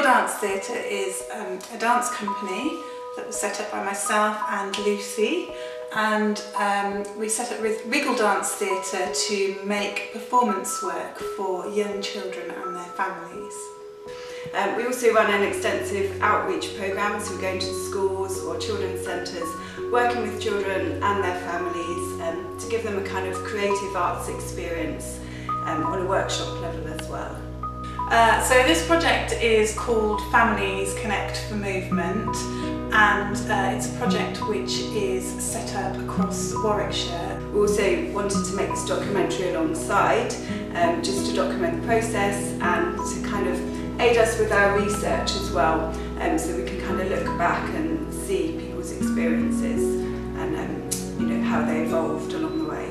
Dance Theatre is a dance company that was set up by myself and Lucy, and we set up Wriggle Dance Theatre to make performance work for young children and their families. We also run an extensive outreach programme, so we're going to schools or children's centres, working with children and their families to give them a kind of creative arts experience on a workshop level as well. So this project is called Families Connect for Movement, and it's a project which is set up across Warwickshire. We also wanted to make this documentary alongside, just to document the process and to kind of aid us with our research as well, so we can kind of look back and see people's experiences and you know, how they evolved along the way.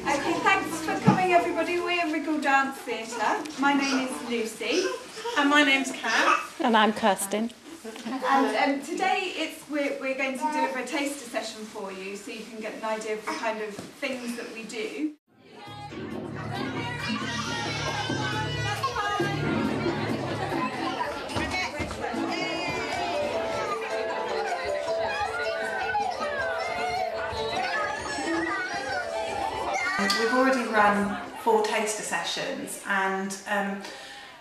Okay, thanks for coming everybody. We're Wriggle Dance Theatre. My name is Lucy. And my name's Kat. And I'm Kirsten. And today we're going to deliver a taster session for you, so you can get an idea of the kind of things that we do. We've already run 4 taster sessions, and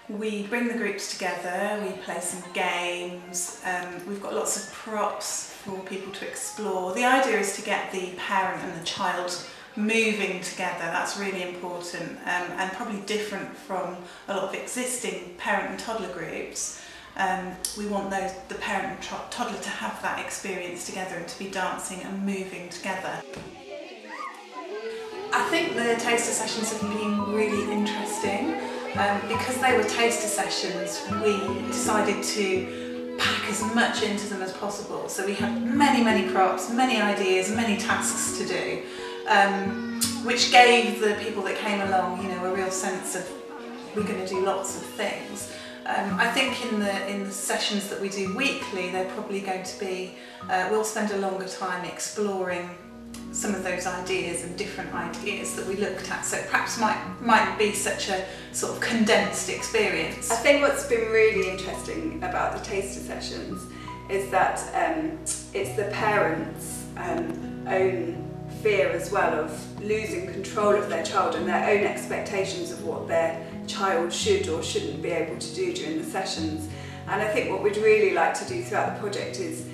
we bring the groups together, we play some games, we've got lots of props for people to explore. The idea is to get the parent and the child moving together. That's really important, and probably different from a lot of existing parent and toddler groups. We want the parent and toddler to have that experience together and to be dancing and moving together. I think the taster sessions have been really interesting. Because they were taster sessions, we decided to pack as much into them as possible. So we had many props, many ideas, many tasks to do, which gave the people that came along, you know, a real sense of we're going to do lots of things. I think in the sessions that we do weekly, they're probably going to be, we'll spend a longer time exploring some of those ideas and different ideas that we looked at, so it perhaps might be such a sort of condensed experience. I think what's been really interesting about the taster sessions is that it's the parents' own fear as well of losing control of their child and their own expectations of what their child should or shouldn't be able to do during the sessions. And I think what we'd really like to do throughout the project is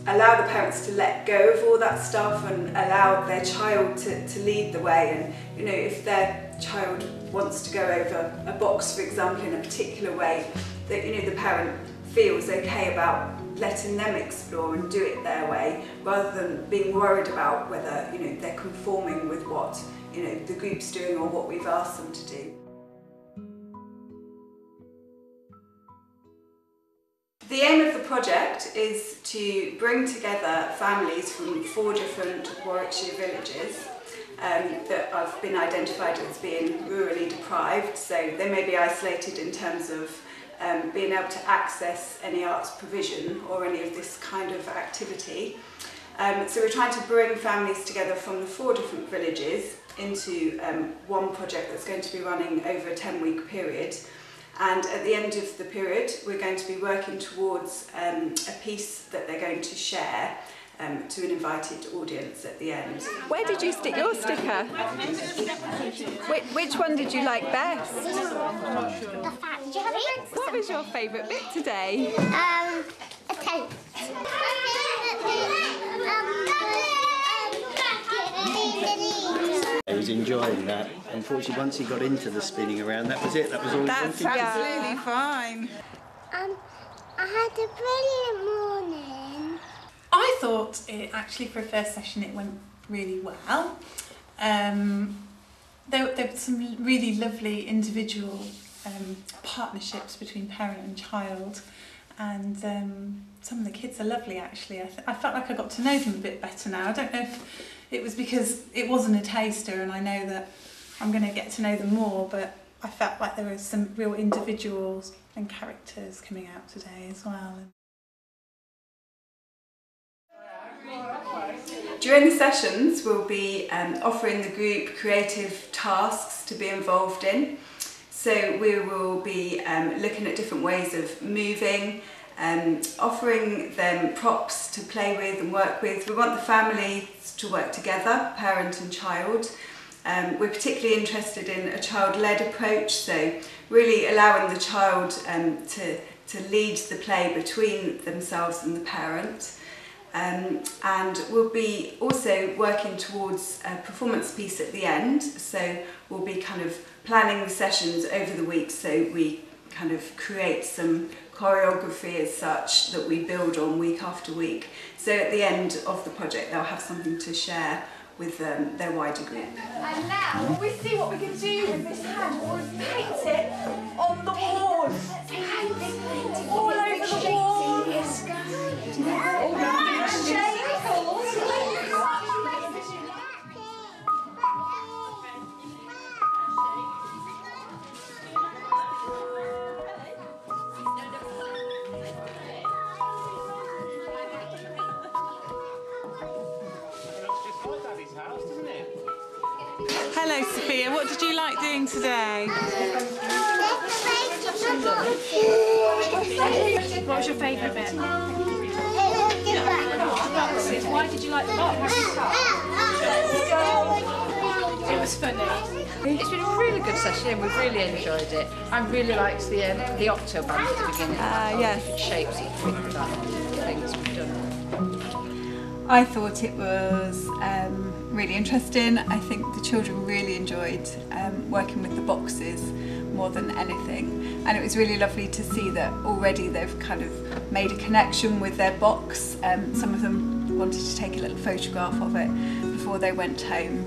allow the parents to let go of all that stuff and allow their child to lead the way. And you know, if their child wants to go over a box, for example, in a particular way, that you know the parent feels okay about letting them explore and do it their way, rather than being worried about whether you know they're conforming with what you know the group's doing or what we've asked them to do. The aim of the project is to bring together families from 4 different Warwickshire villages that have been identified as being rurally deprived, so they may be isolated in terms of being able to access any arts provision or any of this kind of activity. So we're trying to bring families together from the 4 different villages into one project that's going to be running over a 10-week period. And at the end of the period, we're going to be working towards a piece that they're going to share to an invited audience at the end. Where did you stick your sticker? Which one did you like best? The factory. What was your favourite bit today? A tent. He was enjoying that. Unfortunately, once he got into the spinning around, that was it. That was all. That's absolutely fine. I had a brilliant morning. I thought actually for a first session it went really well. There were some really lovely individual partnerships between parent and child, and some of the kids are lovely actually. I felt like I got to know them a bit better now. I don't know if it was because it wasn't a taster and I know that I'm going to get to know them more, but I felt like there were some real individuals and characters coming out today as well. During the sessions, we'll be offering the group creative tasks to be involved in. So we will be looking at different ways of moving, offering them props to play with and work with. We want the families to work together, parent and child. We're particularly interested in a child-led approach, so really allowing the child to lead the play between themselves and the parent. And we'll be also working towards a performance piece at the end, so we'll be kind of planning the sessions over the week, so we kind of create some choreography as such that we build on week after week. So at the end of the project they'll have something to share with their wider group. And now we see what we can do with this hand. We'll paint it on the wall. All over the wall. Hello Sophia, what did you like doing today? What was your favourite bit? Why did you like the box? It was funny. It's been a really good session. We've really enjoyed it. I really liked the octo band at the beginning. Yes. Different shapes of things we've done. I thought it was really interesting. I think the children really enjoyed working with the boxes more than anything, and it was really lovely to see that already they've kind of made a connection with their box. Some of them wanted to take a little photograph of it before they went home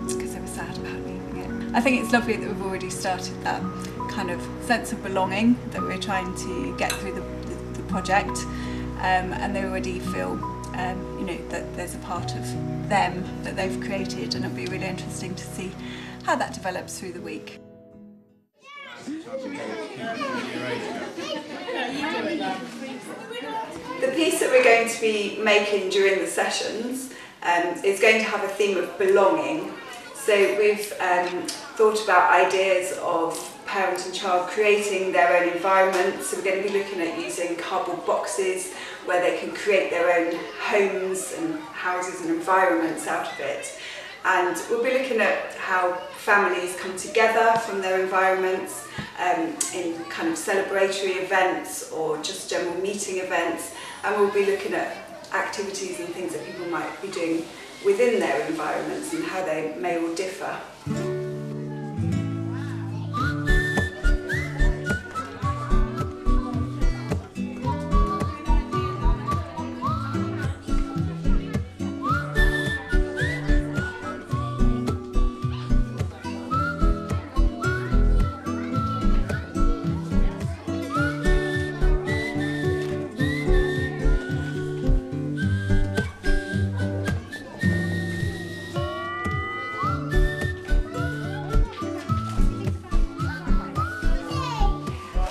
because they were sad about leaving it. I think it's lovely that we've already started that kind of sense of belonging that we're trying to get through the project, and they already feel you know, that there's a part of them that they've created, and it'll be really interesting to see how that develops through the week. The piece that we're going to be making during the sessions is going to have a theme of belonging. So we've thought about ideas of parent and child creating their own environment. So we're going to be looking at using cardboard boxes where they can create their own homes and houses and environments out of it. And we'll be looking at how families come together from their environments in kind of celebratory events or just general meeting events. And we'll be looking at activities and things that people might be doing within their environments and how they may all differ.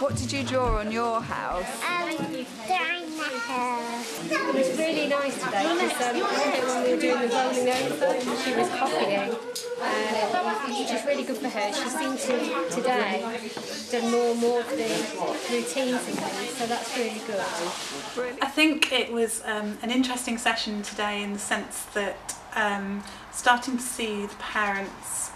What did you draw on your house? It was really nice today because when we were doing the rolling over, she was copying. It was just really good for her. She seemed to today done more of the routines and things, so that's really good. I think it was an interesting session today in the sense that starting to see the parents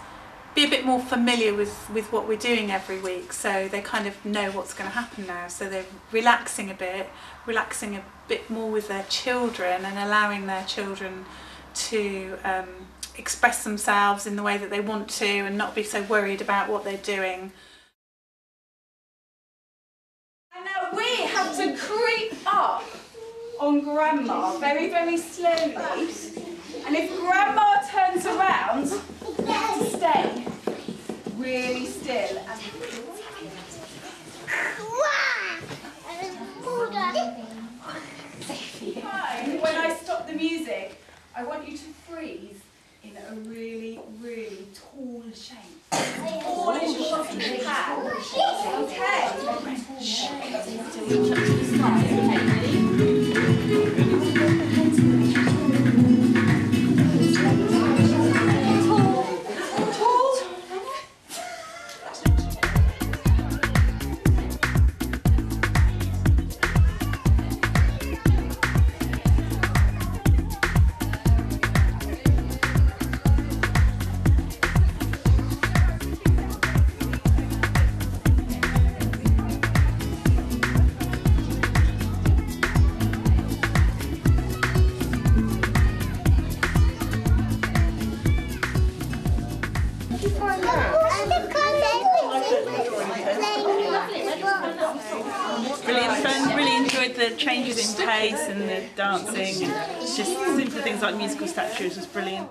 be a bit more familiar with what we're doing every week, so they kind of know what's going to happen now, so they're relaxing a bit more with their children and allowing their children to express themselves in the way that they want to and not be so worried about what they're doing. And now we have to creep up on Grandma very, very slowly. And if Grandma turns around, you have to stay really still. And when I stop the music, I want you to freeze in a really, really tall shape. Tall as you possibly can. Okay. fun. Really enjoyed the changes in pace and the dancing, and just simple things like musical statues was brilliant.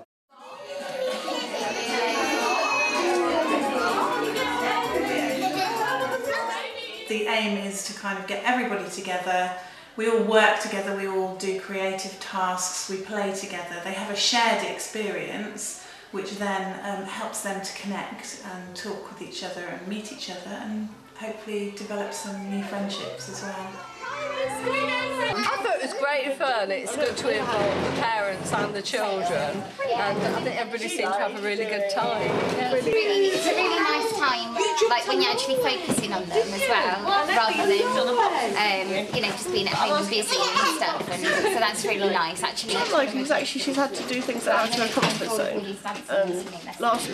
The aim is to kind of get everybody together. We all work together, we all do creative tasks, we play together. They have a shared experience which then helps them to connect and talk with each other and meet each other and hopefully develop some new friendships as well. I thought it was great fun. It's good to involve the parents and the children, and I think everybody seemed to have a really good time. It's a really nice time, like when you're actually focusing on them as well, rather than you know, just being at home and busy and stuff. And so that's really nice, actually. Like, because actually she's had to do things out of her comfort zone. The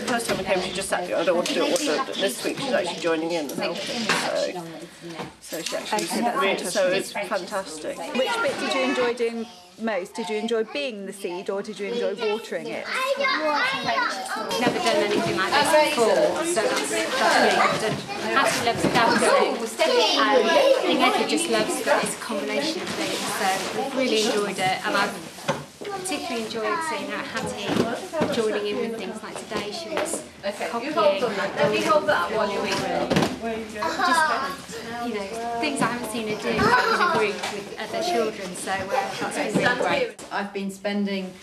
first time I came, she just sat there. I don't want to do it. This week she's actually joining in and helping. So she actually so it's fantastic. Which bit did you enjoy doing most? Did you enjoy being the seed or did you enjoy watering it? Never done anything like this before, so that's really good. And Hattie loves dancing, and I think Edward just loves this combination of things, so we've really enjoyed it, and I've particularly enjoyed seeing how Hattie joining in with things like today. She was copying, Let me hold that while you're just, you know, things I haven't seen her do in a group with other children, so that's been really great. I've been spending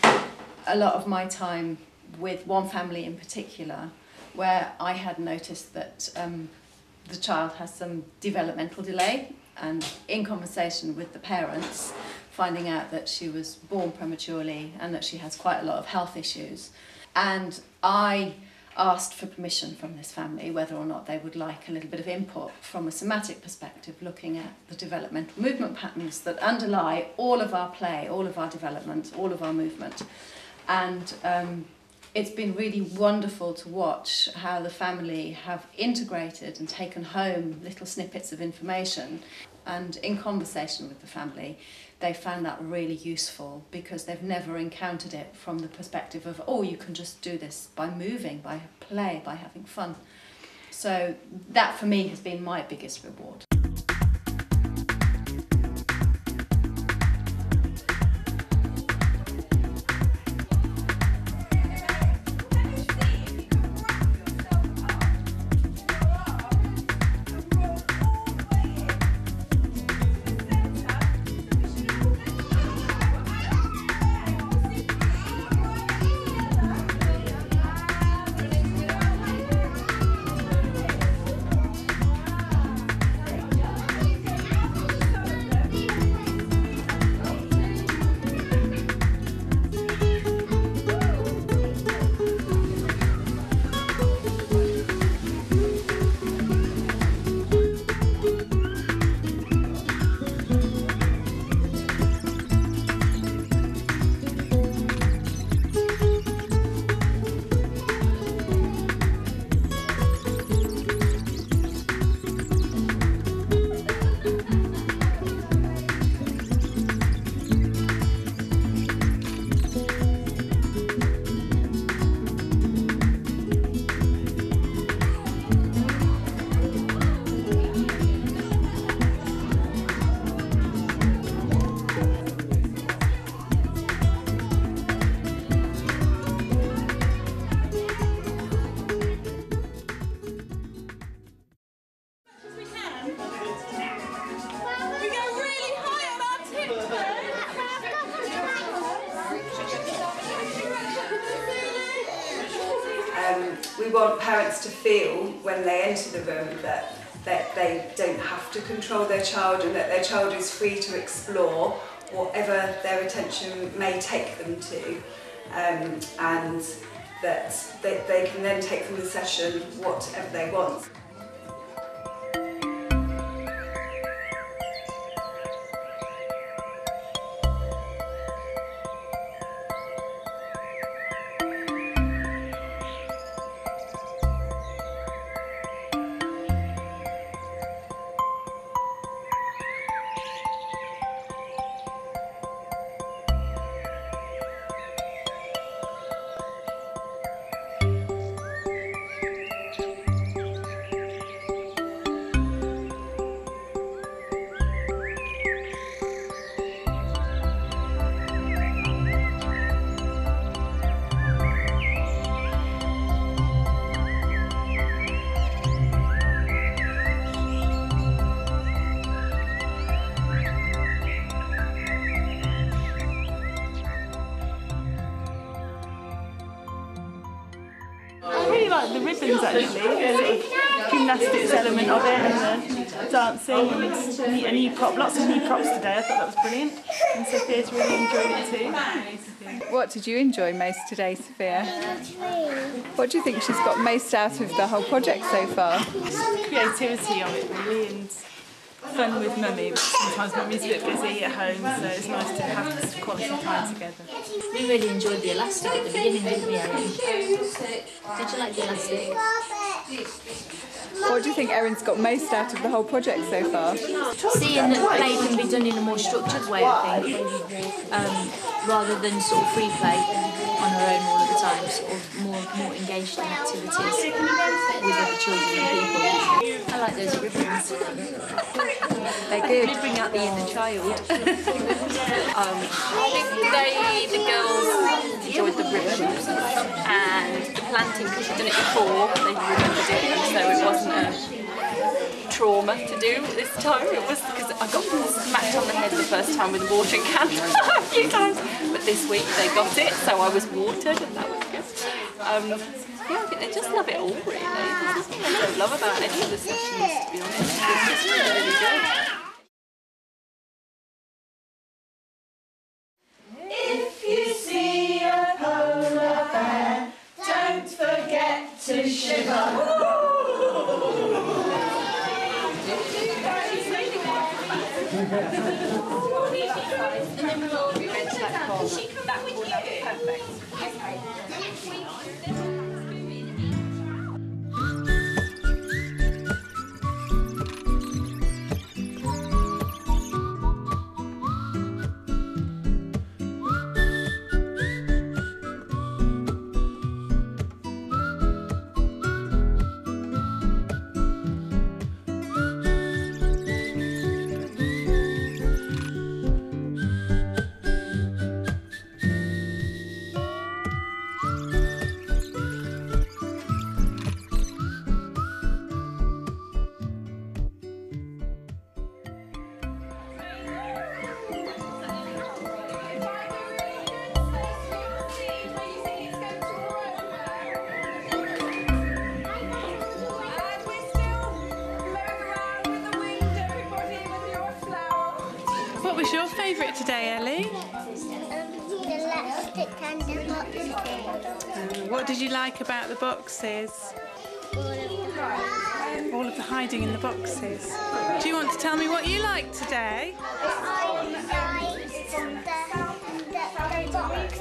a lot of my time with one family in particular where I had noticed that the child has some developmental delay, and in conversation with the parents, finding out that she was born prematurely and that she has quite a lot of health issues. And I asked for permission from this family whether or not they would like a little bit of input from a somatic perspective, looking at the developmental movement patterns that underlie all of our play, all of our development, all of our movement. And it's been really wonderful to watch how the family have integrated and taken home little snippets of information. And in conversation with the family, they found that really useful because they've never encountered it from the perspective of, oh, you can just do this by moving, by play, by having fun. So that for me has been my biggest reward. We want parents to feel when they enter the room that they don't have to control their child and that their child is free to explore whatever their attention may take them to, and that they can then take from the session whatever they want. about the ribbons actually, the sort of gymnastics element of it and the dancing and new prop, lots of new props today. I thought that was brilliant and Sophia's really enjoyed it too. What did you enjoy most today, Sophia? What do you think she's got most out of the whole project so far? Creativity of it really and fun with Mummy. Sometimes Mummy's a bit busy at home, so it's nice to have this quality time together. We really enjoyed the elastic at the beginning, didn't we, Erin? Did you like the elastic? What do you think Erin's got most out of the whole project so far? Seeing that play can be done in a more structured way, I think, rather than sort of free play on her own all of the time, sort of more engaged in activities with other children and people. I like those ribbons. They're good. They bring out the inner child. I think the girls enjoyed the ribbons and the planting because she'd done it before, they remembered it, and so it wasn't a trauma to do this time. It was because I got smacked on the head the first time with a watering can a few times, but this week they got it, so I was watered and that was good. Yeah, I think they just love it all really. There's nothing they don't love about any of the sessions, to be honest. It's just really good. If you see a polar bear, don't forget to shiver. She come back with you. Perfect. Okay. What was your favourite today, Ellie? The elastic and the boxes. What did you like about the boxes? All of the hiding in the boxes. Do you want to tell me what you liked today? I liked the boxes and the fabric.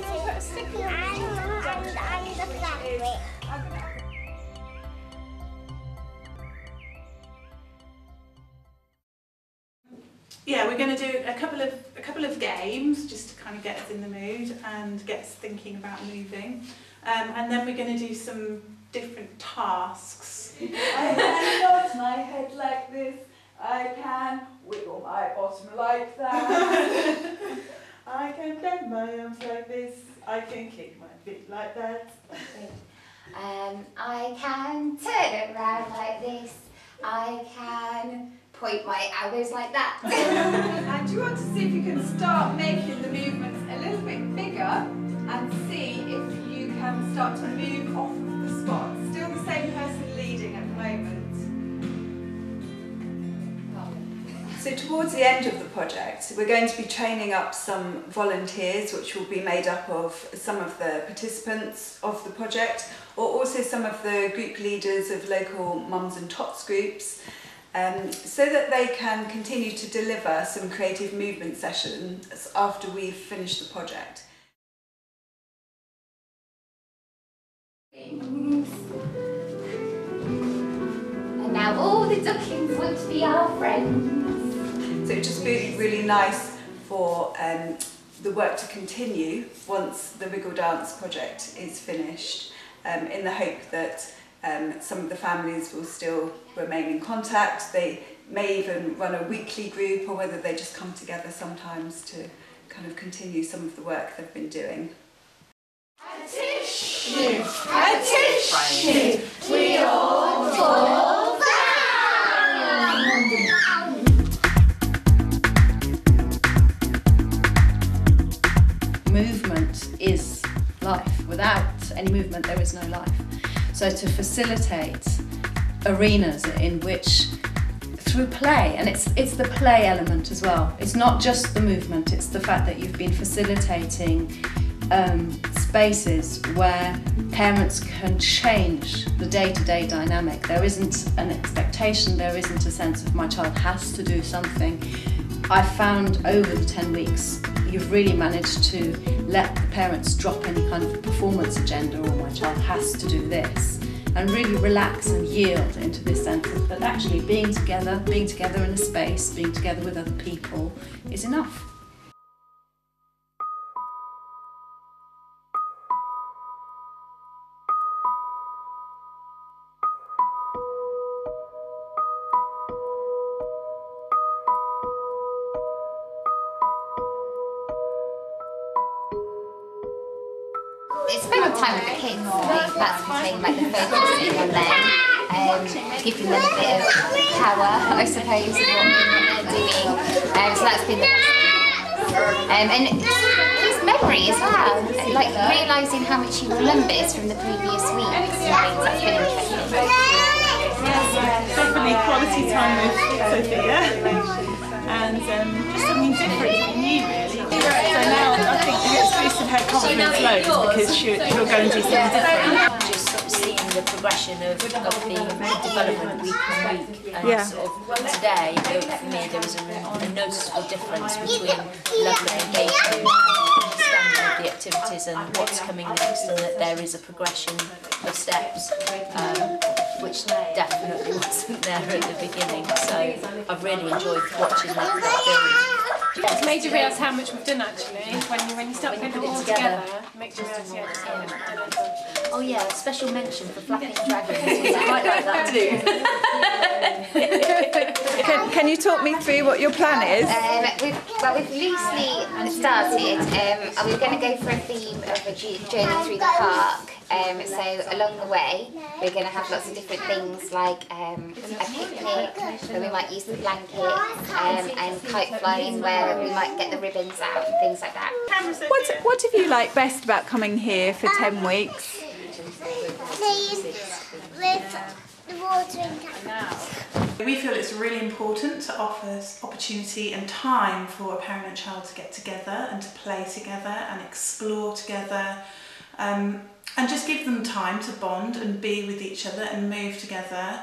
Yeah, we're going to do a couple of games just to kind of get us in the mood and get us thinking about moving, and then we're going to do some different tasks. I can nod my head like this. I can wiggle my bottom like that. I can bend my arms like this. I can kick my feet like that. I can turn it around like this. I can point my elbows like that. And you want to see if you can start making the movements a little bit bigger and see if you can start to move off of the spot. Still the same person leading at the moment. So towards the end of the project, we're going to be training up some volunteers, which will be made up of some of the participants of the project, or also some of the group leaders of local mums and tots groups, so that they can continue to deliver some creative movement sessions after we've finished the project. And now all the ducklings want to be our friends. So it'd just be really nice for the work to continue once the Wriggle Dance project is finished, in the hope that some of the families will still remain in contact. They may even run a weekly group, or whether they just come together sometimes to kind of continue some of the work they've been doing. A tissue, we all fall down. Movement is life. Without any movement, there is no life. So to facilitate arenas in which, through play, and it's the play element as well. It's not just the movement, it's the fact that you've been facilitating spaces where parents can change the day-to-day dynamic. There isn't an expectation, there isn't a sense of my child has to do something. I found over the 10 weeks you've really managed to let the parents drop any kind of performance agenda or my child has to do this, and really relax and yield into this sense that actually being together in a space, being together with other people is enough. It's spending time with the kids, that's the thing, like the focusing on them, giving them a bit of power, I suppose, in what they're doing, so that's been the best thing. And his memory as well, like realising how much he remembers from the previous weeks, that's been interesting. Yes, definitely quality time with Sophia, and just something different, something new really. So now I think it's boosted her confidence loads because she'll go and do something different. Just sort of seeing the progression of the development week on week, and sort of today, for me, there was a noticeable difference between the level of engagement and understanding of the activities and what's coming next, and that there is a progression of steps, which definitely wasn't there at the beginning. So I've really enjoyed watching that build. It's made you realise how much we've done actually. When you start putting it all together, it makes you realise just how much we've done. Oh yeah, special mention for Flapping Dragons. I might like that too. Can you talk me through what your plan is? We've loosely started. We're going to go for a theme of a journey through the park. So along the way, we're going to have lots of different things like a picnic where we might use the blankets, and kite flying where we might get the ribbons out and things like that. What have you liked best about coming here for 10 weeks? Playing with the watering can. We feel it's really important to offer opportunity and time for a parent and child to get together and to play together and explore together. And just give them time to bond and be with each other and move together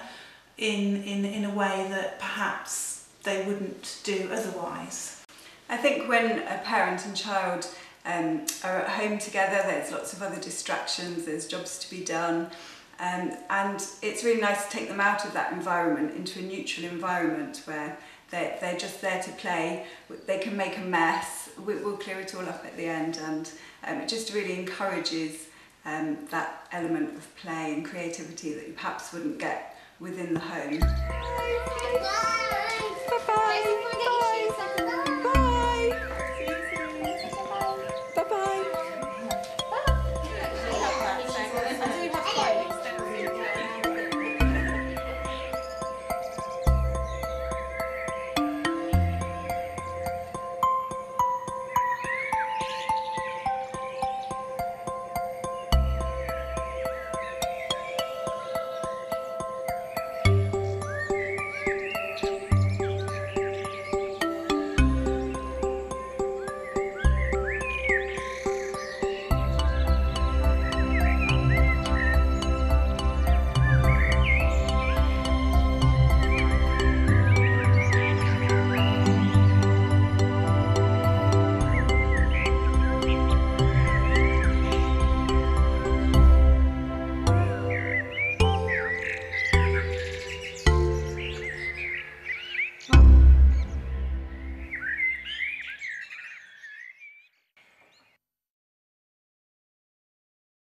in a way that perhaps they wouldn't do otherwise. I think when a parent and child are at home together, there's lots of other distractions, there's jobs to be done, and it's really nice to take them out of that environment into a neutral environment where they're just there to play. They can make a mess, we'll clear it all up at the end, and it just really encourages that element of play and creativity that you perhaps wouldn't get within the home. Bye-bye.